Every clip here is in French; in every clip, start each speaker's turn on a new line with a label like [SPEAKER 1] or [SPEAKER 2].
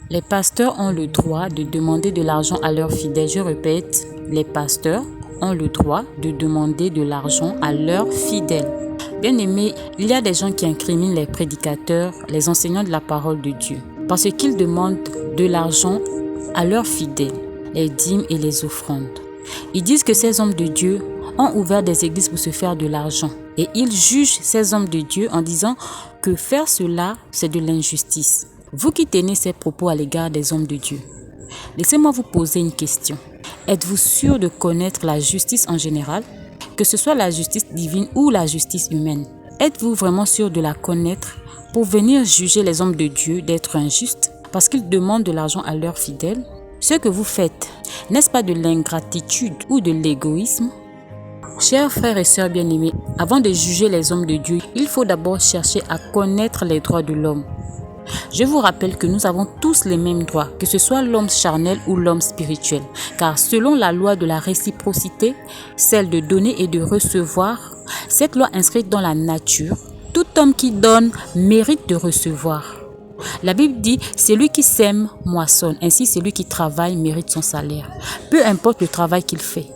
[SPEAKER 1] Les pasteurs ont le droit de demander de l'argent à leurs fidèles. Je répète, les pasteurs ont le droit de demander de l'argent à leurs fidèles. Bien-aimés, il y a des gens qui incriminent les prédicateurs, les enseignants de la parole de Dieu, parce qu'ils demandent de l'argent à leurs fidèles, les dîmes et les offrandes. Ils disent que ces hommes de Dieu ont ouvert des églises pour se faire de l'argent. Et ils jugent ces hommes de Dieu en disant que faire cela, c'est de l'injustice. Vous qui tenez ces propos à l'égard des hommes de Dieu, laissez-moi vous poser une question. Êtes-vous sûr de connaître la justice en général, que ce soit la justice divine ou la justice humaine? Êtes-vous vraiment sûr de la connaître pour venir juger les hommes de Dieu d'être injustes parce qu'ils demandent de l'argent à leurs fidèles? Ce que vous faites, n'est-ce pas de l'ingratitude ou de l'égoïsme? Chers frères et sœurs bien-aimés, avant de juger les hommes de Dieu, il faut d'abord chercher à connaître les droits de l'homme. Je vous rappelle que nous avons tous les mêmes droits, que ce soit l'homme charnel ou l'homme spirituel. Car selon la loi de la réciprocité, celle de donner et de recevoir, cette loi inscrite dans la nature, tout homme qui donne mérite de recevoir. La Bible dit, celui qui sème moissonne, ainsi celui qui travaille mérite son salaire, peu importe le travail qu'il fait.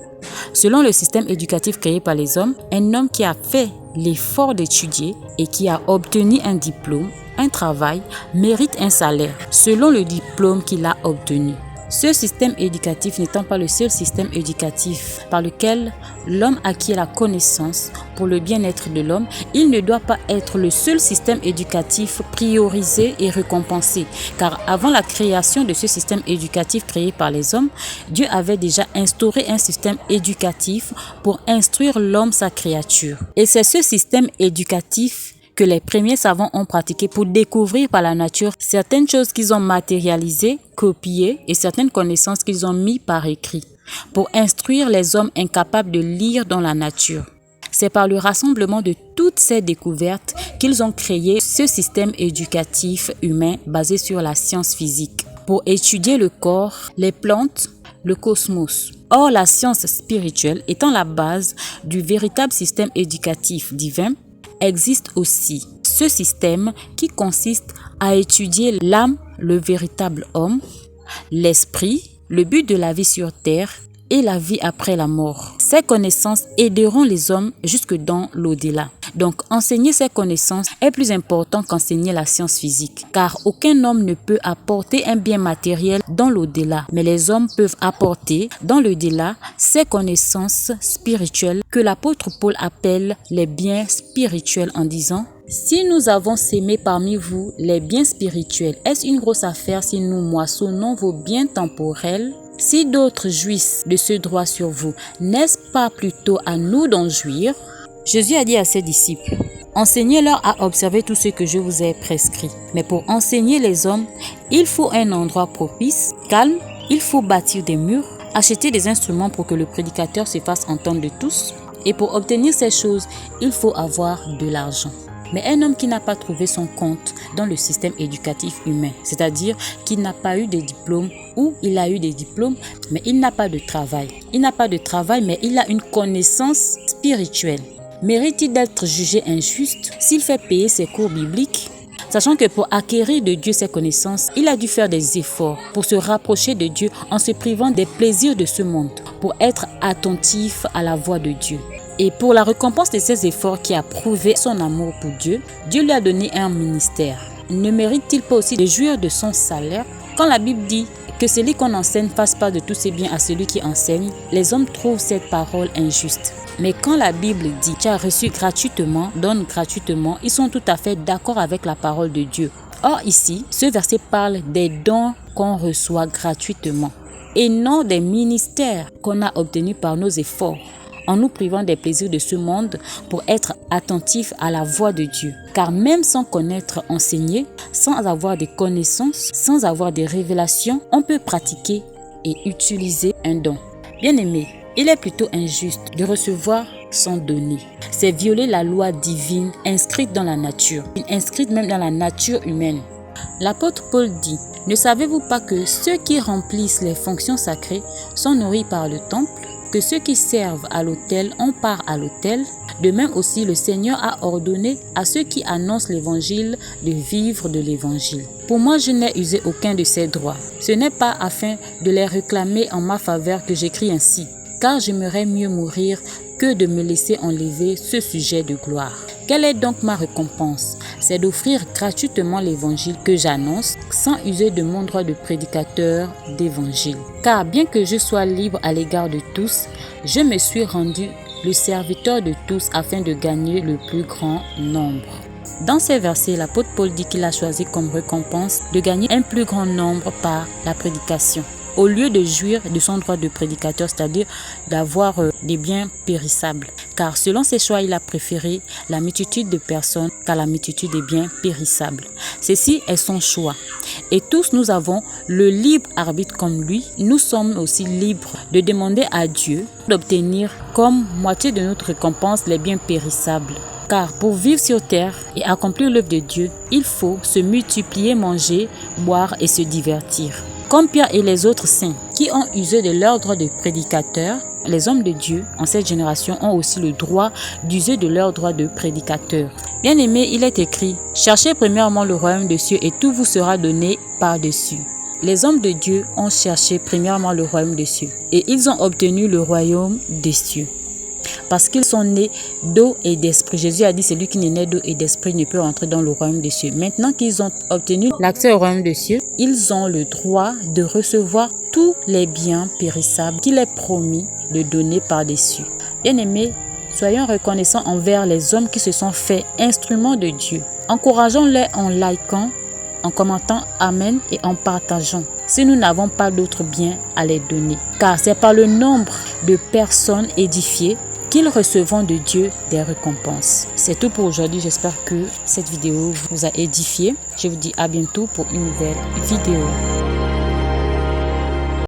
[SPEAKER 1] Selon le système éducatif créé par les hommes, un homme qui a fait l'effort d'étudier et qui a obtenu un diplôme, un travail, mérite un salaire selon le diplôme qu'il a obtenu. Ce système éducatif n'étant pas le seul système éducatif par lequel l'homme acquiert la connaissance pour le bien-être de l'homme, il ne doit pas être le seul système éducatif priorisé et récompensé. Car avant la création de ce système éducatif créé par les hommes, Dieu avait déjà instauré un système éducatif pour instruire l'homme, sa créature. Et c'est ce système éducatif que les premiers savants ont pratiqué pour découvrir par la nature certaines choses qu'ils ont matérialisées, copiées et certaines connaissances qu'ils ont mis par écrit pour instruire les hommes incapables de lire dans la nature. C'est par le rassemblement de toutes ces découvertes qu'ils ont créé ce système éducatif humain basé sur la science physique pour étudier le corps, les plantes, le cosmos. Or, la science spirituelle étant la base du véritable système éducatif divin, existe aussi ce système qui consiste à étudier l'âme, le véritable homme, l'esprit, le but de la vie sur terre et la vie après la mort. Ces connaissances aideront les hommes jusque dans l'au-delà. Donc, enseigner ces connaissances est plus important qu'enseigner la science physique, car aucun homme ne peut apporter un bien matériel dans l'au-delà, mais les hommes peuvent apporter dans l'au-delà ces connaissances spirituelles que l'apôtre Paul appelle les biens spirituels en disant: si nous avons sémé parmi vous les biens spirituels, est-ce une grosse affaire si nous moissonnons vos biens temporels? Si d'autres jouissent de ce droit sur vous, n'est-ce pas plutôt à nous d'en jouir? Jésus a dit à ses disciples: enseignez-leur à observer tout ce que je vous ai prescrit. Mais pour enseigner les hommes, il faut un endroit propice, calme, il faut bâtir des murs, acheter des instruments pour que le prédicateur se fasse entendre de tous. Et pour obtenir ces choses, il faut avoir de l'argent. Mais un homme qui n'a pas trouvé son compte dans le système éducatif humain, c'est-à-dire qu'il n'a pas eu de diplôme ou il a eu des diplômes, mais il n'a pas de travail. Il n'a pas de travail, mais il a une connaissance spirituelle. Mérite-t-il d'être jugé injuste s'il fait payer ses cours bibliques? Sachant que pour acquérir de Dieu ses connaissances, il a dû faire des efforts pour se rapprocher de Dieu en se privant des plaisirs de ce monde, pour être attentif à la voix de Dieu. Et pour la récompense de ses efforts qui a prouvé son amour pour Dieu, Dieu lui a donné un ministère. Ne mérite-t-il pas aussi de jouir de son salaire? Quand la Bible dit que celui qu'on enseigne fasse part de tous ses biens à celui qui enseigne, les hommes trouvent cette parole injuste. Mais quand la Bible dit « tu as reçu gratuitement, donne gratuitement », ils sont tout à fait d'accord avec la parole de Dieu. Or ici, ce verset parle des dons qu'on reçoit gratuitement et non des ministères qu'on a obtenus par nos efforts, en nous privant des plaisirs de ce monde pour être attentifs à la voix de Dieu. Car même sans connaître enseigner, sans avoir des connaissances, sans avoir des révélations, on peut pratiquer et utiliser un don. Bien-aimé, il est plutôt injuste de recevoir sans donner. C'est violer la loi divine inscrite dans la nature, inscrite même dans la nature humaine. L'apôtre Paul dit: ne savez-vous pas que ceux qui remplissent les fonctions sacrées sont nourris par le temple que ceux qui servent à l'autel ont part à l'autel, de même aussi le Seigneur a ordonné à ceux qui annoncent l'évangile de vivre de l'évangile. Pour moi, je n'ai usé aucun de ces droits. Ce n'est pas afin de les réclamer en ma faveur que j'écris ainsi, car j'aimerais mieux mourir que de me laisser enlever ce sujet de gloire. Quelle est donc ma récompense? C'est d'offrir gratuitement l'évangile que j'annonce sans user de mon droit de prédicateur d'évangile. Car bien que je sois libre à l'égard de tous, je me suis rendu le serviteur de tous afin de gagner le plus grand nombre. Dans ces versets, l'apôtre Paul dit qu'il a choisi comme récompense de gagner un plus grand nombre par la prédication, au lieu de jouir de son droit de prédicateur, c'est-à-dire d'avoir des biens périssables. Car selon ses choix, il a préféré la multitude de personnes qu'à la multitude des biens périssables. Ceci est son choix. Et tous nous avons le libre arbitre comme lui. Nous sommes aussi libres de demander à Dieu d'obtenir comme moitié de notre récompense les biens périssables. Car pour vivre sur terre et accomplir l'œuvre de Dieu, il faut se multiplier, manger, boire et se divertir. Comme Pierre et les autres saints qui ont usé de leur droit de prédicateur, les hommes de Dieu en cette génération ont aussi le droit d'user de leur droit de prédicateur. Bien-aimé, il est écrit « Cherchez premièrement le royaume des cieux et tout vous sera donné par-dessus ». Les hommes de Dieu ont cherché premièrement le royaume des cieux et ils ont obtenu le royaume des cieux. Parce qu'ils sont nés d'eau et d'esprit. Jésus a dit, celui qui n'est né d'eau et d'esprit ne peut entrer dans le royaume des cieux. Maintenant qu'ils ont obtenu l'accès au royaume des cieux, ils ont le droit de recevoir tous les biens périssables qu'il est promis de donner par-dessus. Bien-aimés, soyons reconnaissants envers les hommes qui se sont faits instruments de Dieu. Encourageons-les en likant, en commentant Amen et en partageant, si nous n'avons pas d'autres biens à les donner. Car c'est par le nombre de personnes édifiées qu'ils recevront de Dieu des récompenses. C'est tout pour aujourd'hui. J'espère que cette vidéo vous a édifié. Je vous dis à bientôt pour une nouvelle vidéo.